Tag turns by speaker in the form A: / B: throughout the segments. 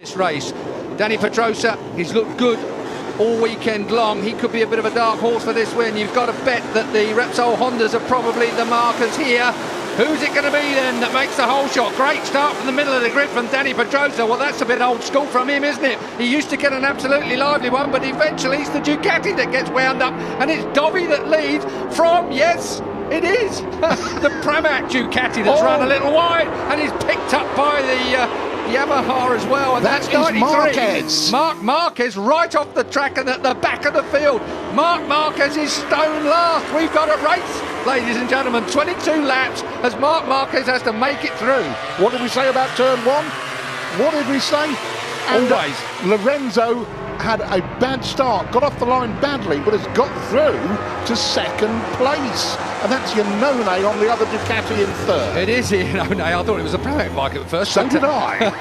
A: This race, Dani Pedrosa, he's looked good all weekend long. He could be a bit of a dark horse for this win. You've got to bet that the Repsol Hondas are probably the markers here. Who's it going to be then that makes the whole shot? Great start from the middle of the grid from Dani Pedrosa. Well, that's a bit old school from him, isn't it? He used to get an absolutely lively one, but eventually it's the Ducati that gets wound up, and it's Dobby that leads from, yes, it is, the Pramac Ducati that's run a little wide, and he's picked up by the Yamaha as well, and that's 93.
B: Marquez.
A: Marc Marquez right off the track and at the back of the field. Marc Marquez is stone last. We've got a race, ladies and gentlemen. 22 laps as Marc Marquez has to make it through.
B: What did we say about turn one? What did we say? And
A: Always.
B: Lorenzo had a bad start, got off the line badly, but has got through to second place. And that's Iannone on the other Ducati in third.
A: It is Iannone. I thought it was a Pramac bike at first.
B: So did I.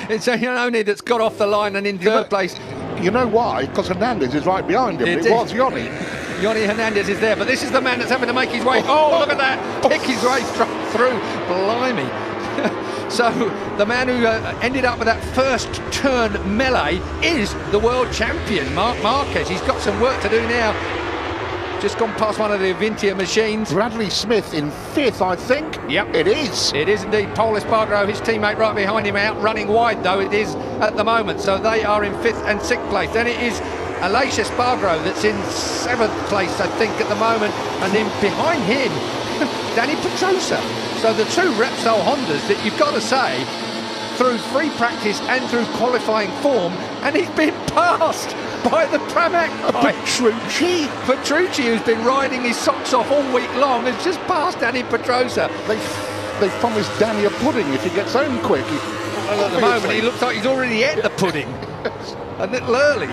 A: It's Iannone that's got off the line and in third place.
B: You know why? Because Hernandez is right behind him. It was Yoni.
A: Yoni Hernandez is there, but this is the man that's having to make his way. Oh, look at that. Pick his way through. Blimey. So the man who ended up with that first turn melee is the world champion, Marc Marquez. He's got some work to do now. Just gone past one of the Avintia machines.
B: Bradley Smith in fifth, I think.
A: Yep.
B: It is.
A: It is indeed. Paul Espargaro, his teammate right behind him, out running wide though it is at the moment. So they are in fifth and sixth place. Then it is Aleix Espargaro that's in seventh place, I think, at the moment. And then behind him, Dani Pedrosa. So the two Repsol Hondas that you've got to say, through free practice and through qualifying form, and he's been passed by the Pramac bike. Petrucci, who's been riding his socks off all week long, has just passed Dani Pedrosa.
B: They promised Danny a pudding if he gets home quick.
A: Well, at the moment, he looks like he's already ate the pudding. A little early.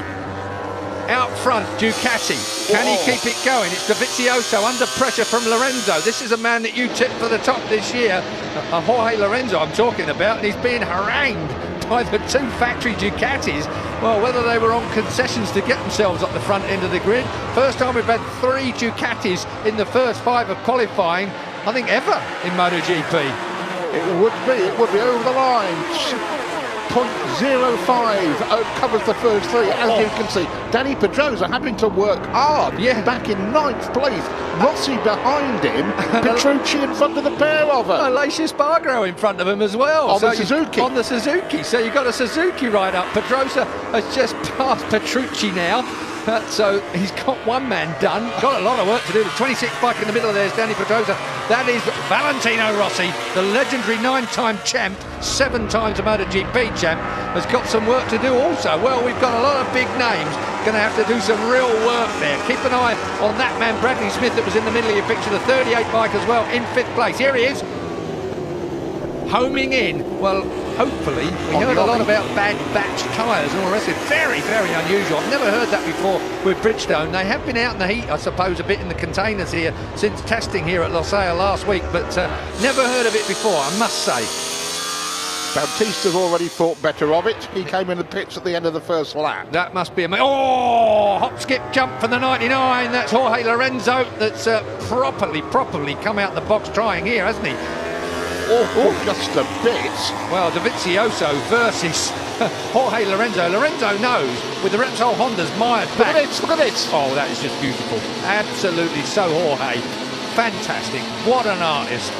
A: Out front, Ducati. Can he keep it going? It's Dovizioso under pressure from Lorenzo. This is a man that you tipped for the top this year. Jorge Lorenzo I'm talking about, and he's being harangued by the two factory Ducatis. Well, whether they were on concessions to get themselves up the front end of the grid. First time we've had three Ducatis in the first five of qualifying, I think, ever in Motogp.
B: It would be over the line. 0.05 covers the first three, as you can see. Dani Pedrosa having to work hard, back in ninth place. Rossi behind him, Petrucci in front of the pair of them.
A: Aleix Espargaro in front of him as well.
B: On the Suzuki.
A: On the Suzuki. So you've got a Suzuki right up. Pedrosa has just passed Petrucci now. So he's got one man done. Got a lot of work to do. The 26th bike in the middle of there's Dani Pedrosa. That is Valentino Rossi, the legendary 9-time champ, 7 times a Motogp champ, has got some work to do also. Well, we've got a lot of big names. Going to have to do some real work there. Keep an eye on that man, Bradley Smith, that was in the middle of your picture, the 38 bike as well, in 5th place. Here he is. Homing in. Well, hopefully, we heard a lot about bad batch tyres and all the rest of it. Very, very unusual. I've never heard that before with Bridgestone. They have been out in the heat, I suppose, a bit in the containers here since testing here at Losail last week, but never heard of it before, I must say.
B: Bautista's already thought better of it. He came in the pits at the end of the first lap.
A: That must be amazing. Oh, hop, skip, jump for the 99. That's Jorge Lorenzo that's properly come out the box trying here, hasn't he?
B: Oh, just a bit.
A: Well, Dovizioso versus Jorge Lorenzo. Lorenzo knows with the Repsol Hondas mired back.
B: Look at this.
A: Oh, that is just beautiful. Absolutely so, Jorge. Fantastic. What an artist.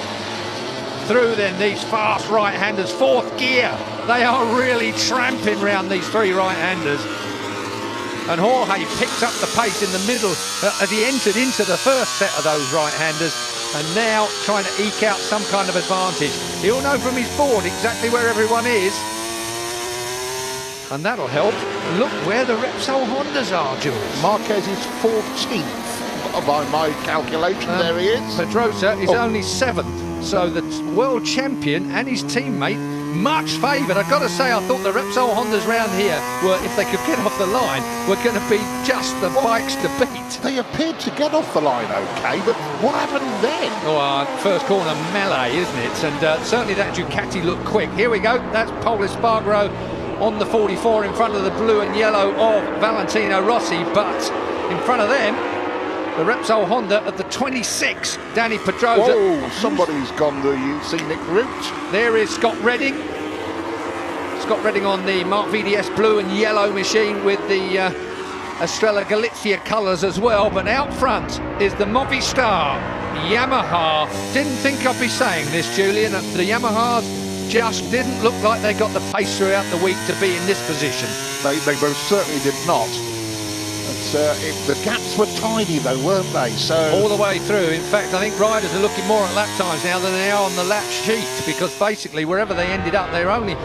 A: Through then these fast right-handers, 4th gear. They are really tramping round these 3 right-handers. And Jorge picked up the pace in the middle as he entered into the first set of those right-handers, and now trying to eke out some kind of advantage. He'll know from his board exactly where everyone is, and that'll help. Look where the Repsol Hondas are, Jules.
B: Marquez is 14th by my calculation. There he is.
A: Pedrosa is only 7th. So the world champion and his teammate much favoured. I've got to say, I thought the Repsol Hondas round here were, if they could get off the line, were going to be just the bikes to beat.
B: They appeared to get off the line okay, but what happened then?
A: Oh, first corner melee, isn't it? And certainly that Ducati looked quick. Here we go. That's Paul Espargaro on the 44 in front of the blue and yellow of Valentino Rossi, but in front of them, the Repsol Honda at the 26, Dani Pedrosa.
B: Whoa, somebody's gone the scenic route.
A: There is Scott Redding. Scott Redding on the Mark VDS blue and yellow machine with the Estrella Galizia colours as well. But out front is the Movistar Yamaha. Didn't think I'd be saying this, Julian. The Yamahas just didn't look like they got the pace throughout the week to be in this position.
B: They most certainly did not. The gaps were tiny though, weren't they? So
A: all the way through. In fact, I think riders are looking more at lap times now than they are on the lap sheet, because basically wherever they ended up, they're only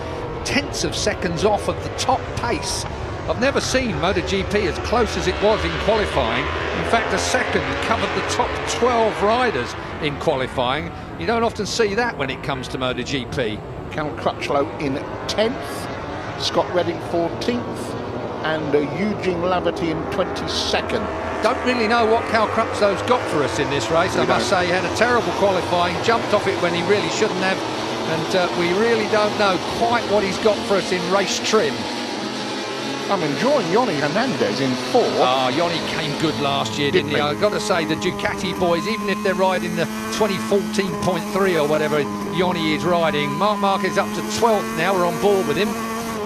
A: tenths of seconds off of the top pace. I've never seen MotoGP as close as it was in qualifying. In fact, a second covered the top 12 riders in qualifying. You don't often see that when it comes to MotoGP.
B: Cal Crutchlow in 10th, Scott Redding 14th, and Eugene Laverty in 22nd.
A: Don't really know what Cal Crutchlow's got for us in this race. I must say he had a terrible qualifying, jumped off it when he really shouldn't have, and we really don't know quite what he's got for us in race trim.
B: I'm enjoying Yoni Hernandez in 4th.
A: Oh, Yoni came good last year, didn't he? I've got to say, the Ducati boys, even if they're riding the 2014.3 or whatever Yoni is riding, Marc Marquez up to 12th now, we're on board with him.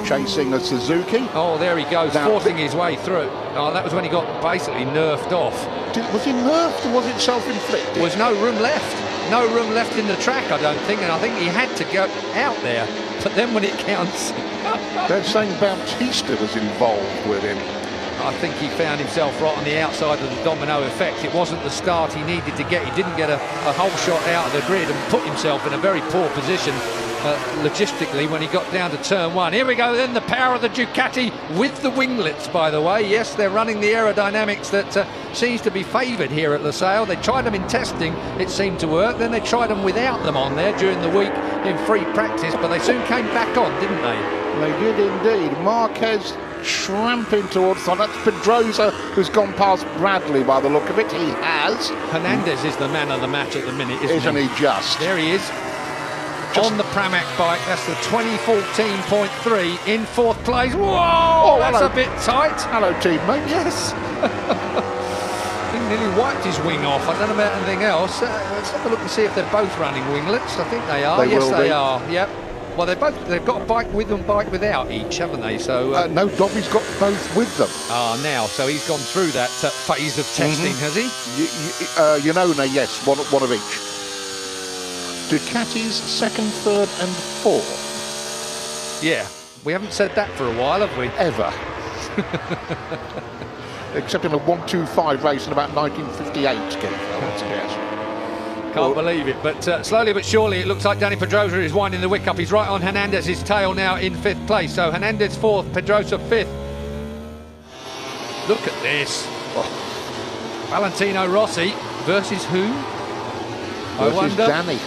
B: Chasing a Suzuki.
A: Oh, there he goes, forcing his way through. Oh, that was when he got basically nerfed off.
B: Was he nerfed or was it self-inflicted?
A: There was no room left. No room left in the track, I don't think, and I think he had to go out there. But then when it counts...
B: They're saying Bautista was involved with him.
A: I think he found himself right on the outside of the domino effect. It wasn't the start he needed to get. He didn't get a whole shot out of the grid and put himself in a very poor position logistically when he got down to turn 1. Here we go then, the power of the Ducati with the winglets, by the way. Yes, they're running the aerodynamics that seems to be favoured here at Losail. They tried them in testing, it seemed to work. Then they tried them without them on there during the week in free practice, but they soon came back on, didn't they?
B: They did indeed. Marquez tramping towards them. That's Pedrosa, who's gone past Bradley by the look of it. He has.
A: Hernandez is the man of the match at the minute,
B: isn't he just?
A: There he is. Just on the Pramac bike. That's the 2014.3 in 4th place. Whoa! Oh, that's a bit tight.
B: Hello, teammate.
A: Yes. I think nearly wiped his wing off. I don't know about anything else. Let's have a look and see if they're both running winglets. I think they are. Yes, they are. Yep. Well, they've got a bike with and bike without each, haven't they? So
B: no, Dobby's got both with them.
A: Now, so he's gone through that phase of testing, has he?
B: Yes, one of each. Ducati's 2nd, 3rd and 4th.
A: Yeah, we haven't said that for a while, have we?
B: Ever. Except in a 1-2-5 race in about 1958, Keith, I want to guess.
A: Can't believe it, but slowly but surely it looks like Dani Pedrosa is winding the wick up. He's right on Hernandez's tail now in 5th place. So Hernandez 4th, Pedrosa 5th. Look at this. Oh. Valentino Rossi versus who? I wonder.
B: Danny.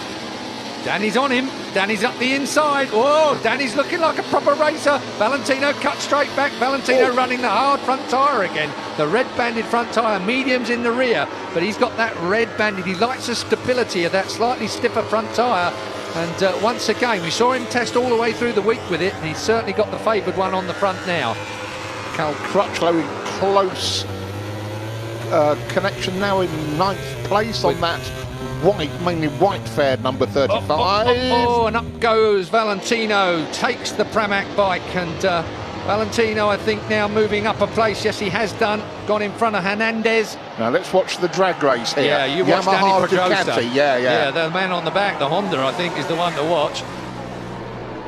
A: Danny's on him. Danny's up the inside. Whoa, Danny's looking like a proper racer. Valentino cut straight back. Valentino running the hard front tyre again. The red banded front tyre, mediums in the rear, but he's got that red banded. He likes the stability of that slightly stiffer front tyre. And once again, we saw him test all the way through the week with it, and he's certainly got the favoured one on the front now.
B: Cal Crutchlow in close connection now in 9th place on that mainly white fared number 35.
A: And up goes Valentino, takes the Pramac bike, and Valentino, I think, now moving up a place. Yes, he has done. Gone in front of Hernandez.
B: Now let's watch the drag race here.
A: Yeah, you watch Dani Pedrosa.
B: Ducati. Yeah,
A: the man on the back, the Honda, I think, is the one to watch.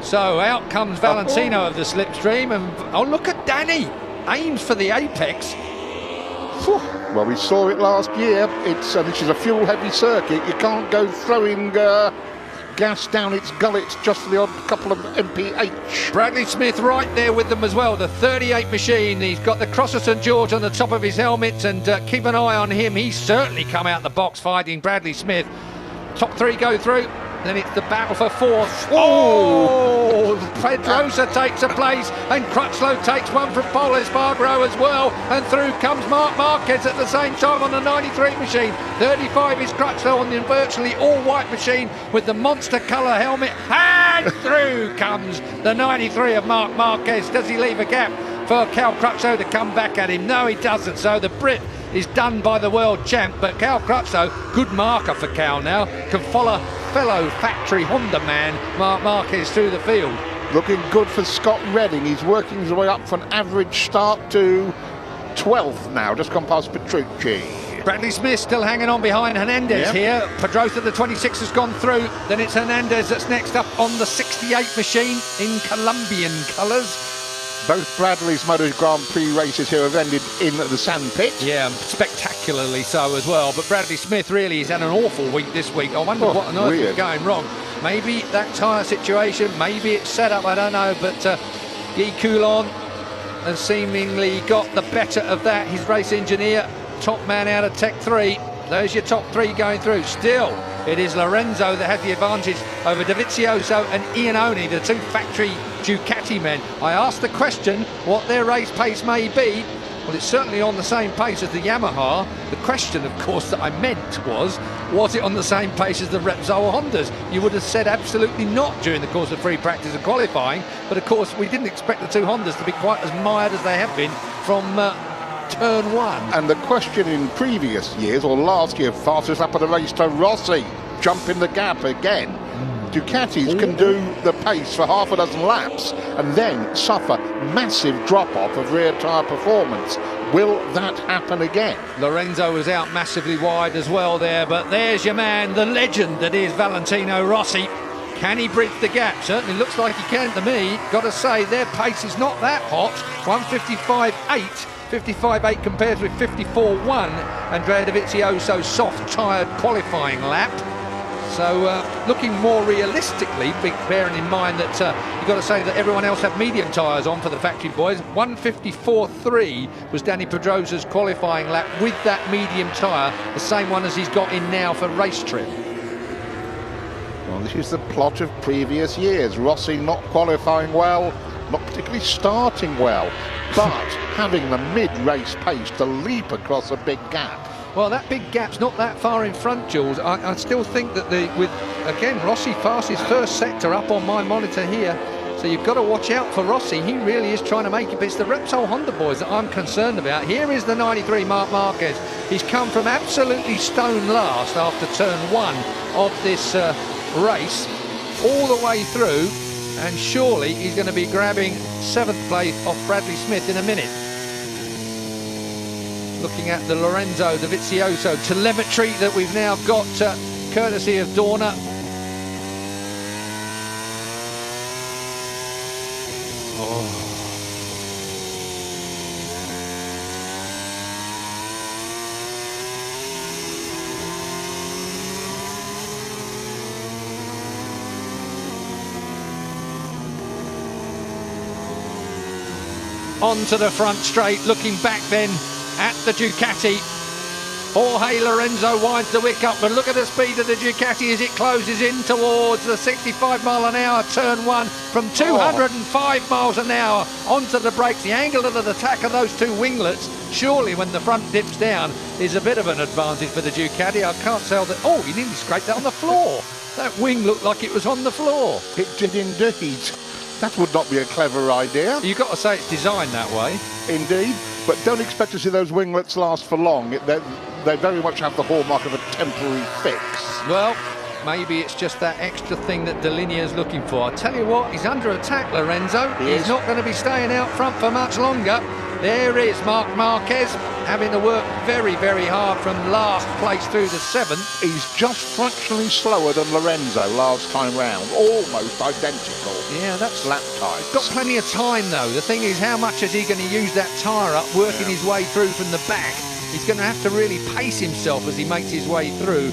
A: So out comes Valentino of the slipstream, and oh, look at Danny. Aims for the apex.
B: Well, we saw it last year. This is a fuel-heavy circuit. You can't go throwing gas down its gullet just for the odd couple of mph.
A: Bradley Smith right there with them as well, the 38 machine. He's got the Cross of St George on the top of his helmet, and keep an eye on him. He's certainly come out the box fighting Bradley Smith. Top 3 go through. Then it's the battle for 4th. Oh! Pedrosa takes a place, and Crutchlow takes one from Paul Espargaro as well. And through comes Marc Marquez at the same time on the 93 machine. 35 is Crutchlow on the virtually all-white machine with the monster colour helmet. And through comes the 93 of Marc Marquez. Does he leave a gap for Cal Crutchlow to come back at him? No, he doesn't. So the Brit is done by the world champ, but Cal Crutchlow, good marker for Cal now, can follow fellow factory Honda man Marc Marquez through the field.
B: Looking good for Scott Redding. He's working his way up from an average start to 12th now, just gone past Petrucci.
A: Bradley Smith still hanging on behind Hernandez here. Pedrosa, the 26, has gone through. Then it's Hernandez that's next up on the 68 machine in Colombian colours.
B: Both Bradley's Motor Grand Prix races here have ended in the sandpit.
A: Yeah, spectacularly so as well. But Bradley Smith really has had an awful week this week. I wonder what on earth is going wrong. Maybe that tyre situation, maybe it's set up, I don't know. But Guy Coulon has seemingly got the better of that. His race engineer, top man out of Tech 3. There's your top 3 going through. Still, it is Lorenzo that has the advantage over Dovizioso and Iannone, the 2 factory Ducati men. I asked the question what their race pace may be. Well, it's certainly on the same pace as the Yamaha. The question, of course, that I meant was it on the same pace as the Repsol Hondas? You would have said absolutely not during the course of free practice and qualifying. But, of course, we didn't expect the 2 Hondas to be quite as mired as they have been from turn 1.
B: And the question in previous years, or last year, fastest lap of the race to Rossi, jump in the gap again. Ducatis can do the pace for half a dozen laps and then suffer massive drop-off of rear tyre performance. Will that happen again?
A: Lorenzo was out massively wide as well there, but there's your man, the legend that is Valentino Rossi. Can he bridge the gap? Certainly looks like he can to me. Got to say, their pace is not that hot. 1:55.8. 55.8 compares with 54.1. Andrea Dovizioso's soft tired qualifying lap. So looking more realistically, bearing in mind that you've got to say that everyone else had medium tyres on for the factory boys. 1:54.3 was Danny Pedrosa's qualifying lap with that medium tyre, the same one as he's got in now for race trip.
B: Well, this is the plot of previous years. Rossi not qualifying well, not particularly starting well, but having the mid-race pace to leap across a big gap.
A: Well, that big gap's not that far in front, Jules. I still think that Rossi passed his first sector up on my monitor here. So you've got to watch out for Rossi. He really is trying to make it. But it's the Repsol Honda boys that I'm concerned about. Here is the 93 Marc Marquez. He's come from absolutely stone last after turn 1 of this race, all the way through. And surely he's going to be grabbing 7th place off Bradley Smith in a minute. Looking at the Lorenzo Dovizioso telemetry that we've now got courtesy of Dorna. Onto the front straight, looking back then at the Ducati. Jorge Lorenzo winds the wick up, but look at the speed of the Ducati as it closes in towards the 65 mile an hour turn 1 from 205 miles an hour onto the brakes. The angle of the attack of those 2 winglets, surely when the front dips down, is a bit of an advantage for the Ducati. I can't tell that. Oh, he nearly scraped that on the floor. That wing looked like it was on the floor.
B: It did indeed. That would not be a clever idea.
A: You've got to say it's designed that way.
B: Indeed, but don't expect to see those winglets last for long. They very much have the hallmark of a temporary fix.
A: Well, maybe it's just that extra thing that Delinea's looking for. I tell you what, he's under attack, Lorenzo. He's not going to be staying out front for much longer. There is Marc Marquez having to work very, very hard from last place through to 7th.
B: He's just fractionally slower than Lorenzo last time round, almost identical.
A: Yeah, that's
B: lap time.
A: Got plenty of time though. The thing is, how much is he going to use that tyre up, working his way through from the back? He's going to have to really pace himself as he makes his way through.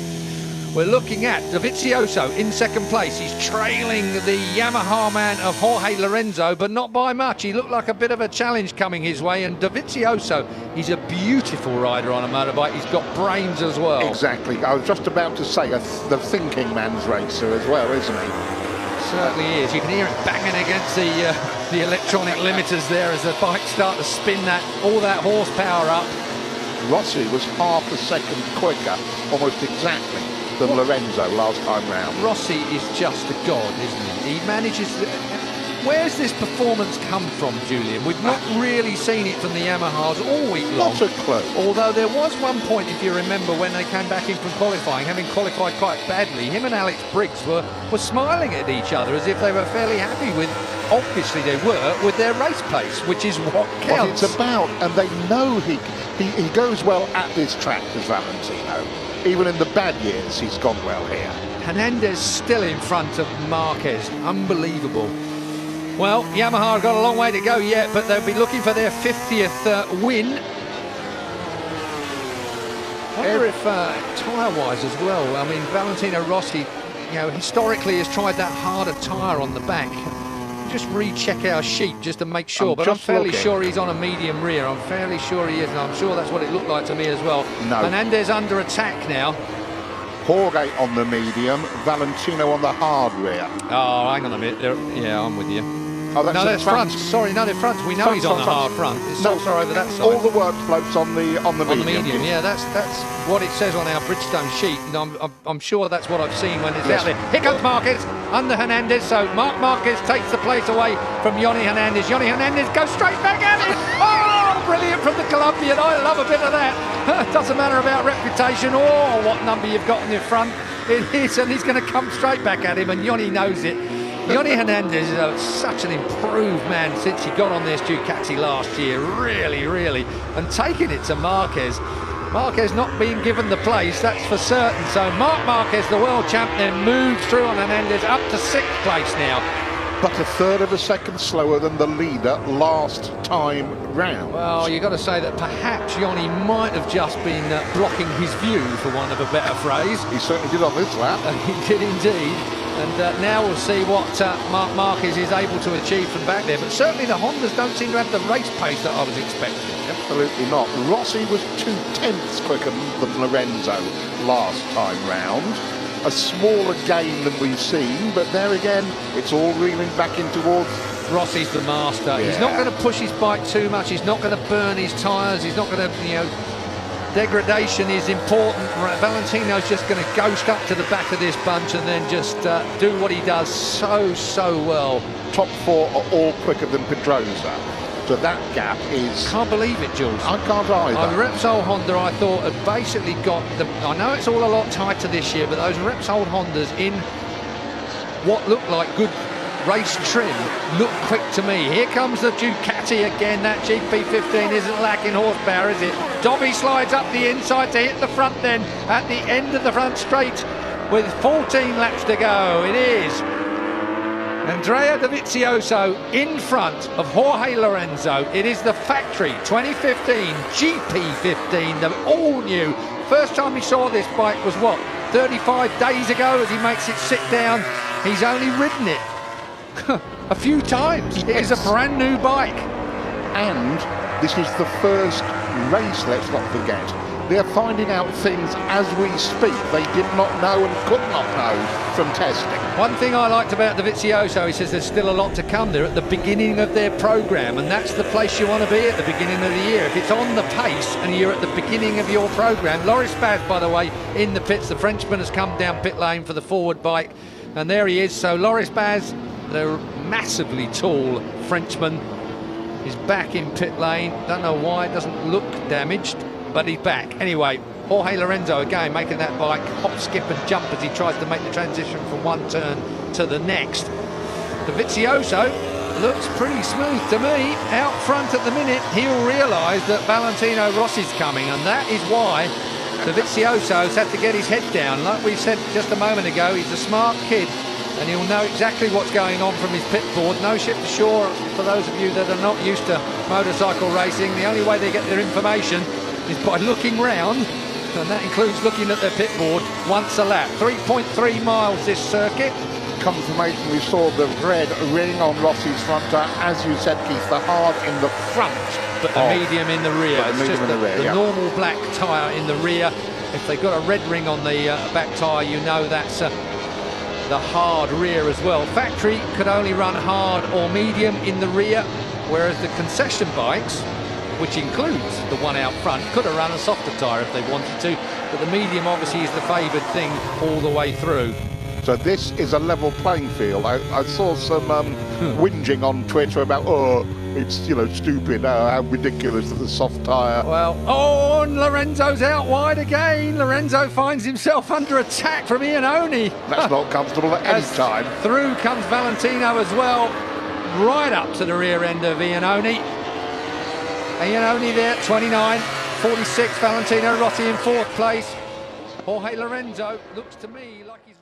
A: We're looking at Dovizioso in 2nd place. He's trailing the Yamaha man of Jorge Lorenzo, but not by much. He looked like a bit of a challenge coming his way. And Dovizioso, he's a beautiful rider on a motorbike. He's got brains as well.
B: Exactly. I was just about to say the thinking man's racer as well, isn't he?
A: Certainly is. You can hear it banging against the electronic limiters there as the bikes start to spin all that horsepower up.
B: Rossi was half a second quicker, almost exactly, than Lorenzo last time round.
A: Rossi is just a god, isn't he? He manages Where's this performance come from, Julian? We've not really seen it from the Yamahas all week long.
B: Not a clue.
A: Although there was one point, if you remember, when they came back in from qualifying, having qualified quite badly, him and Alex Briggs were smiling at each other as if they were fairly happy with, obviously they were, with their race pace, which is what counts.
B: What it's about, and they know he goes well at this track, as Valentino. Even in the bad years, he's gone well here.
A: Hernandez still in front of Marquez. Unbelievable. Well, Yamaha have got a long way to go yet, but they'll be looking for their 50th win. I wonder if tyre-wise as well. I mean, Valentino Rossi, you know, historically has tried that harder tyre on the back. Just recheck our sheet just to make sure, but I'm fairly sure he's on a medium rear. I'm fairly sure he is, and I'm sure that's what it looked like to me as well.
B: No.
A: Hernandez under attack now.
B: Jorge on the medium, Valentino on the hard rear.
A: Oh, hang on a minute. Yeah, I'm with you.
B: Oh, that's
A: no, they're front. Sorry, no, they're front. We know he's on the hard front. It's also over that side.
B: All the work floats on the medium.
A: On the medium, yeah, that's what it says on our Bridgestone sheet. And I'm sure that's what I've seen when it's out there. Here comes Marquez under Hernandez. So Marc Marquez takes the place away from Yoni Hernandez. Yoni Hernandez goes straight back at it. Oh, brilliant from the Colombian. I love a bit of that. Doesn't matter about reputation or what number you've got in your front. It is, and he's going to come straight back at him, and Yoni knows it. Yoni Hernandez is such an improved man since he got on this Ducati last year, really, and taking it to Marquez. Marquez not being given the place, that's for certain. So Marc Marquez, the world champion, moves through on Hernandez up to 6th place now.
B: But a third of a second slower than the leader last time round.
A: Well, you've got to say that perhaps Yoni might have just been blocking his view, for want of a better phrase.
B: He certainly did on this lap.
A: He did indeed. And now we'll see what Marc Marquez is able to achieve from back there. But certainly the Hondas don't seem to have the race pace that I was expecting.
B: Absolutely not. Rossi was 2/10 quicker than Lorenzo last time round. A smaller gain than we've seen, but there again, it's all reeling back in towards...
A: Rossi's the master.
B: Yeah.
A: He's not going to push his bike too much. He's not going to burn his tyres. He's not going to, you know... Degradation is important. Valentino's just going to ghost up to the back of this bunch and then just do what he does so well.
B: Top 4 are all quicker than Pedrosa. So that gap is...
A: Can't believe it, Jules.
B: I can't either.
A: Repsol Honda, I thought, had basically got the... I know it's all a lot tighter this year, but those Repsol Hondas in what looked like good race trim look quick to me. Here comes the Ducati again. That GP15 isn't lacking horsepower, is it? Dobby slides up the inside to hit the front then at the end of the front straight with 14 laps to go. It is Andrea Dovizioso in front of Jorge Lorenzo. It is the factory 2015 GP15, the all-new. First time we saw this bike was what, 35 days ago, as he makes it sit down. He's only ridden it a few times. Yes. It is a brand new bike.
B: And this is the first race, let's not forget. They're finding out things as we speak they did not know and could not know from testing.
A: One thing I liked about Dovizioso, he says there's still a lot to come. They're at the beginning of their programme, and that's the place you want to be at the beginning of the year. If it's on the pace and you're at the beginning of your programme. Loris Baz, by the way, in the pits. The Frenchman has come down pit lane for the forward bike, and there he is. So Loris Baz, the massively tall Frenchman, is back in pit lane. Don't know why, it doesn't look damaged, but he's back. Anyway, Jorge Lorenzo again making that bike hop, skip and jump as he tries to make the transition from one turn to the next. Dovizioso looks pretty smooth to me. Out front at the minute, he'll realise that Valentino Rossi's coming, and that is why Dovizioso's had to get his head down. Like we said just a moment ago, he's a smart kid, and he'll know exactly what's going on from his pit board. No ship to shore for those of you that are not used to motorcycle racing. The only way they get their information is by looking round, and that includes looking at their pit board once a lap. 3.3 miles this circuit.
B: Confirmation, we saw the red ring on Rossi's front tyre. As you said, Keith, the hard in the front.
A: But the medium in the rear. It's just the normal black tyre in the rear. If they've got a red ring on the back tyre, you know that's the hard rear as well. Factory could only run hard or medium in the rear, whereas the concession bikes, which includes the one out front, could have run a softer tyre if they wanted to, but the medium obviously is the favoured thing all the way through.
B: So this is a level playing field. I saw some whinging on Twitter about, oh, it's, you know, stupid, how ridiculous is the soft tyre.
A: Well, oh, and Lorenzo's out wide again. Lorenzo finds himself under attack from Iannone.
B: That's not comfortable at any time.
A: Through comes Valentino as well, right up to the rear end of Iannone. Iannone there, 29, 46, Valentino Rossi in 4th place. Jorge Lorenzo looks to me like he's...